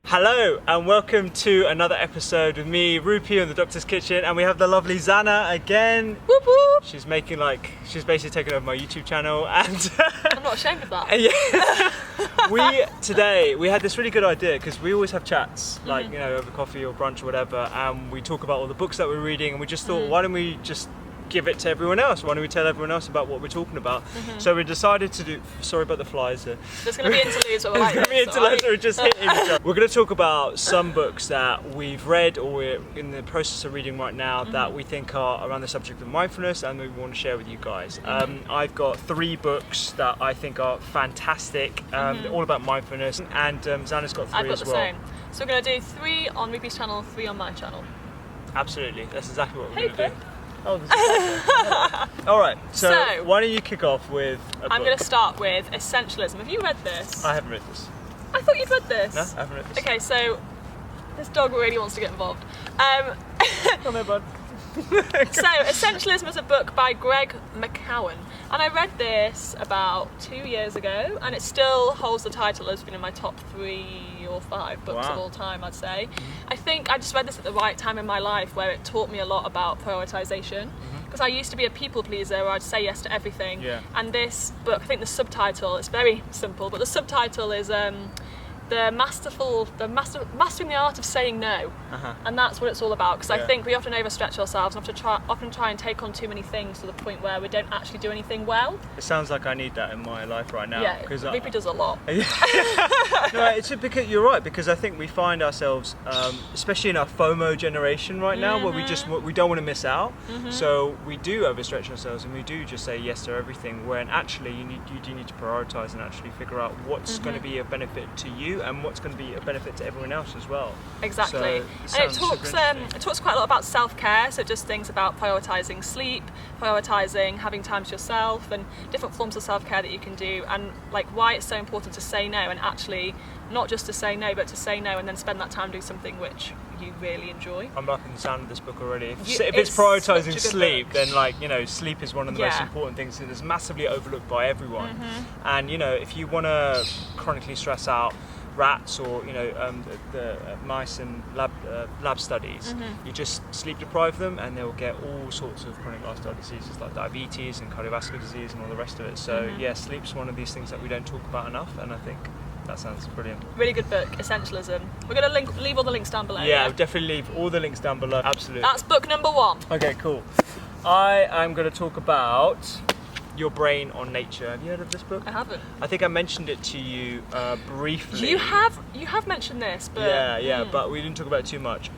Hello and welcome to another episode with me, Rupi, in the Doctor's Kitchen, and we have the lovely Zanna again. Whoop whoop. She's basically taken over my YouTube channel, and I'm not ashamed of that. Yeah. we had this really good idea because we always have chats, like over coffee or brunch or whatever, and we talk about all the books that we're reading, and we just thought, why don't we just give it to everyone else? Why don't we tell everyone else about what we're talking about? So we decided to do. Sorry about the flies. There's going to be interludes where we're like There's going to be interludes where we're just hitting each other. We're going to talk about some books that we've read or we're in the process of reading right now that we think are around the subject of mindfulness and we want to share with you guys. I've got 3 books that I think are fantastic, all about mindfulness, and Zanna's got 3 as well. I've got the same. So we're going to do 3 on Ruby's channel, 3 on my channel. Absolutely, that's exactly what we're going to Hey, do. Oh, this is all right. So why don't you kick off with a book? I'm going to start with Essentialism. Have you read this? I haven't read this. I thought you'd read this. No, I haven't read this. Okay, so this dog really wants to get involved. Come here, bud. So Essentialism is a book by Greg McKeown, and I read this about 2 years ago, and it still holds the title as being in my top 3 or 5 books of all time, I'd say. I think I just read this at the right time in my life where it taught me a lot about prioritization, because I used to be a people pleaser where I'd say yes to everything, and this book, I think the subtitle, it's very simple, but the subtitle is mastering the art of saying no, and that's what it's all about. Because I think we often overstretch ourselves and often try and take on too many things to the point where we don't actually do anything well. It sounds like I need that in my life right now. Yeah, because Ruby does a lot. No, it's because you're right. Because I think we find ourselves, especially in our FOMO generation right now, where we don't want to miss out. So we do overstretch ourselves and we do just say yes to everything. When actually you do need to prioritize and actually figure out what's going to be a benefit to you and what's going to be a benefit to everyone else as well. Exactly. So and it talks quite a lot about self-care, so just things about prioritising sleep, prioritising having time to yourself, and different forms of self-care that you can do, and like why it's so important to say no, and actually not just to say no, but to say no and then spend that time doing something which you really enjoy. I'm liking the sound of this book already. If it's prioritising sleep, then sleep is one of the most important things that is massively overlooked by everyone. And if you want to chronically stress out rats or the mice in lab studies, you just sleep deprive them and they'll get all sorts of chronic lifestyle diseases like diabetes and cardiovascular disease and all the rest of it. So sleep's one of these things that we don't talk about enough, and I think that sounds brilliant. Really good book, Essentialism. We're going to leave all the links down below. Yeah, we'll definitely leave all the links down below. Absolutely. That's book number 1. Okay, cool. I am going to talk about Your Brain on Nature. Have you heard of this book? I haven't. I think I mentioned it to you briefly. You have mentioned this, but but we didn't talk about it too much.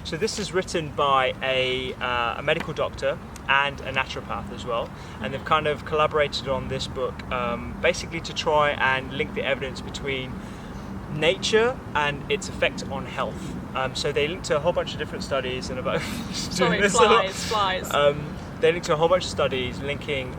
So this is written by a medical doctor and a naturopath as well, and they've kind of collaborated on this book basically to try and link the evidence between nature and its effect on health. So they linked to a whole bunch of different studies and about flies. They linked to a whole bunch of studies linking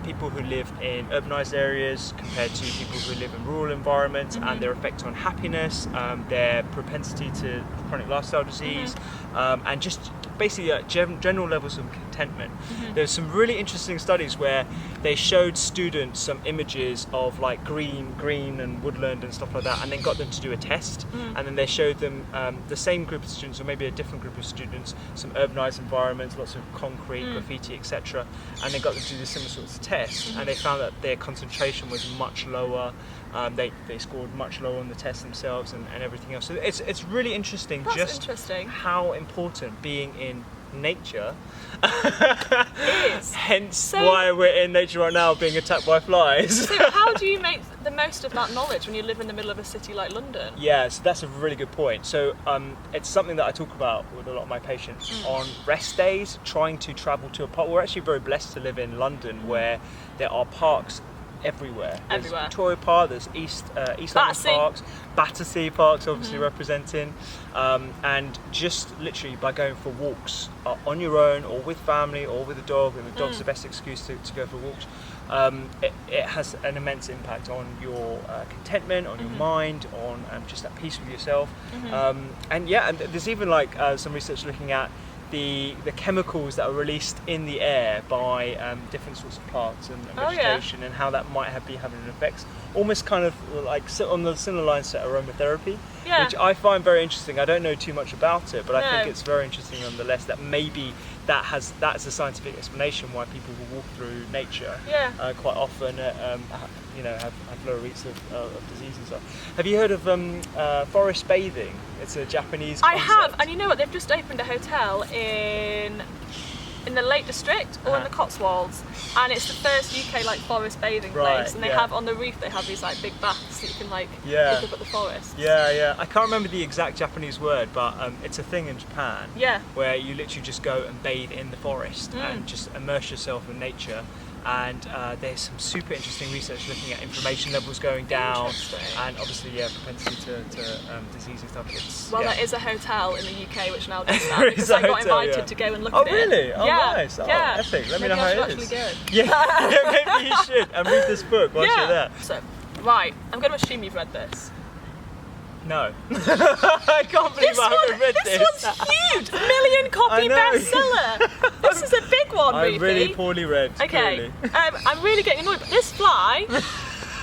people who live in urbanized areas compared to people who live in rural environments and their effect on happiness, their propensity to chronic lifestyle disease, and just basically general levels of contentment. There's some really interesting studies where they showed students some images of like green and woodland and stuff like that, and then got them to do a test, and then they showed them the same group of students or maybe a different group of students some urbanized environments, lots of concrete, graffiti, etc., and they got them to do similar sorts of tests, and they found that their concentration was much lower. They scored much lower on the test themselves and everything else. So it's really interesting. That's interesting. How important being in nature is. Hence why we're in nature right now being attacked by flies. So how do you make the most of that knowledge when you live in the middle of a city like London? Yeah, so that's a really good point. So it's something that I talk about with a lot of my patients on rest days, trying to travel to a park. We're actually very blessed to live in London where there are parks everywhere. There's Victoria Park, there's East London Parks, Battersea Parks obviously representing, and just literally by going for walks on your own or with family or with a dog, and the dog's the best excuse to go for walks, it has an immense impact on your contentment, on your mind, on just that peace with yourself. And there's even some research looking at the chemicals that are released in the air by different sorts of plants and vegetation, and how that might be having an effect. Almost kind of like on the similar lines to aromatherapy, which I find very interesting. I don't know too much about it, but I think it's very interesting nonetheless that maybe that's a scientific explanation why people will walk through nature quite often, have lower rates of disease and stuff. Have you heard of forest bathing? It's a Japanese concept. I have, and you know what? They've just opened a hotel in the Lake District or in the Cotswolds, and it's the first UK like forest bathing place. And they have on the roof they have these like big baths that you can like look up at the forest. I can't remember the exact Japanese word, but it's a thing in Japan. Where you literally just go and bathe in the forest and just immerse yourself in nature. And there's some super interesting research looking at inflammation levels going down, and obviously propensity to disease and stuff. There is a hotel in the UK which now does that, because I got invited to go and look at it. Oh really? Oh nice. Oh, epic. Let me know how it is. Maybe you should, and read this book whilst you're there. So, right, I'm going to assume you've read this. No. I can't believe I haven't read this. This one's huge! Million copy bestseller! This is a big one, I'm really poorly read. Okay, I'm really getting annoyed, but this fly,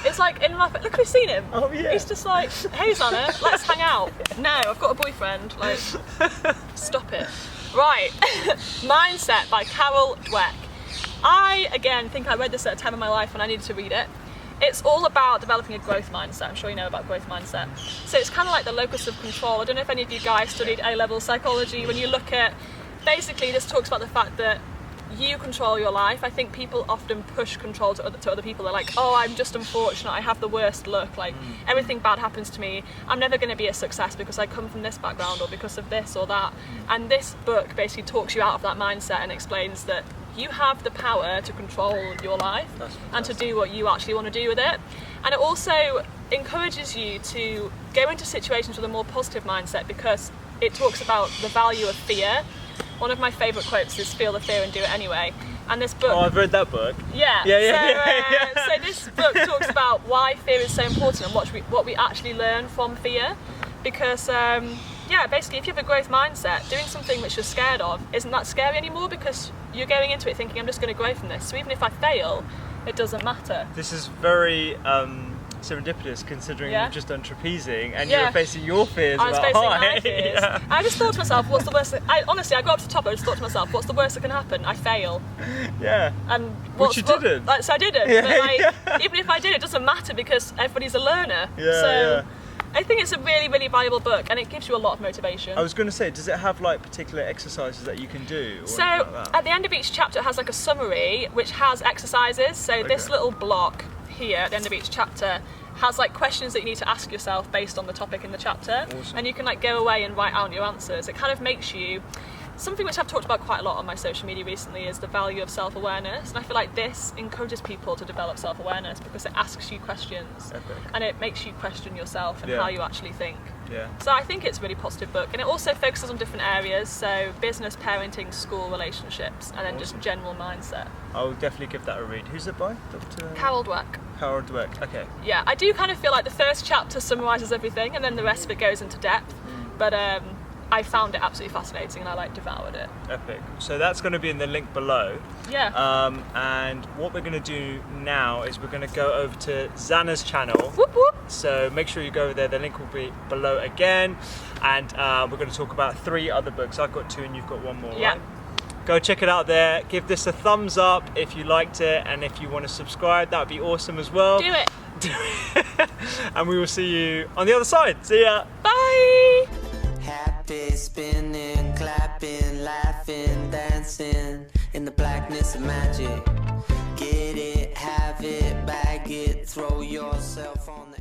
it's like in my... Look, have you seen him? Oh yeah. He's just like, hey Zanna, let's hang out. No, I've got a boyfriend, like, stop it. Right, Mindset by Carol Dweck. I, again, think I read this at a time in my life when I needed to read it. It's all about developing a growth mindset. I'm sure you know about growth mindset. So it's kind of like the locus of control. I don't know if any of you guys studied A-level psychology. When you look at, basically this talks about the fact that you control your life. I think people often push control to other people. They're like, oh, I'm just unfortunate, I have the worst luck, like everything bad happens to me, I'm never going to be a success because I come from this background or because of this or that. And this book basically talks you out of that mindset and explains that you have the power to control your life and to do what you actually want to do with it. And it also encourages you to go into situations with a more positive mindset, because it talks about the value of fear. One of my favourite quotes is "Feel the fear and do it anyway." And this book... Oh, I've read that book. So this book talks about why fear is so important and what we actually learn from fear. Because basically if you have a growth mindset, doing something which you're scared of isn't that scary anymore, because you're going into it thinking, I'm just going to grow from this. So even if I fail, it doesn't matter. This is very serendipitous, considering you've just done trapezing and you were facing your fears. I was facing my fears. I just thought to myself, what's the worst? I got up to the top, I just thought to myself, what's the worst that can happen? I fail. And which you didn't. So I didn't. But even if I did, it doesn't matter, because everybody's a learner. I think it's a really, really valuable book, and it gives you a lot of motivation. I was going to say, does it have like particular exercises that you can do? Or so at the end of each chapter it has like a summary which has exercises. So this little block here at the end of each chapter has like questions that you need to ask yourself based on the topic in the chapter. Awesome. And you can like go away and write out your answers. It kind of makes you... Something which I've talked about quite a lot on my social media recently is the value of self-awareness, and I feel like this encourages people to develop self-awareness because it asks you questions and it makes you question yourself and how you actually think. So I think it's a really positive book, and it also focuses on different areas, so business, parenting, school, relationships, and then just general mindset. I'll definitely give that a read. Who's it by? Dr. Carol Dweck. Carol Dweck, okay. Yeah, I do kind of feel like the first chapter summarises everything and then the rest of it goes into depth, but I found it absolutely fascinating and I like devoured it. Epic. So that's going to be in the link below. And what we're going to do now is we're going to go over to Zanna's channel. Whoop whoop. So make sure you go over there. The link will be below again. And we're going to talk about 3 other books. I've got 2 and you've got 1 more, right? Go check it out there. Give this a thumbs up if you liked it, and if you want to subscribe, that would be awesome as well. Do it. And we will see you on the other side. See ya. Bye. Happy, spinning, clapping, laughing, dancing in the blackness of magic. Get it, have it, bag it, throw yourself on the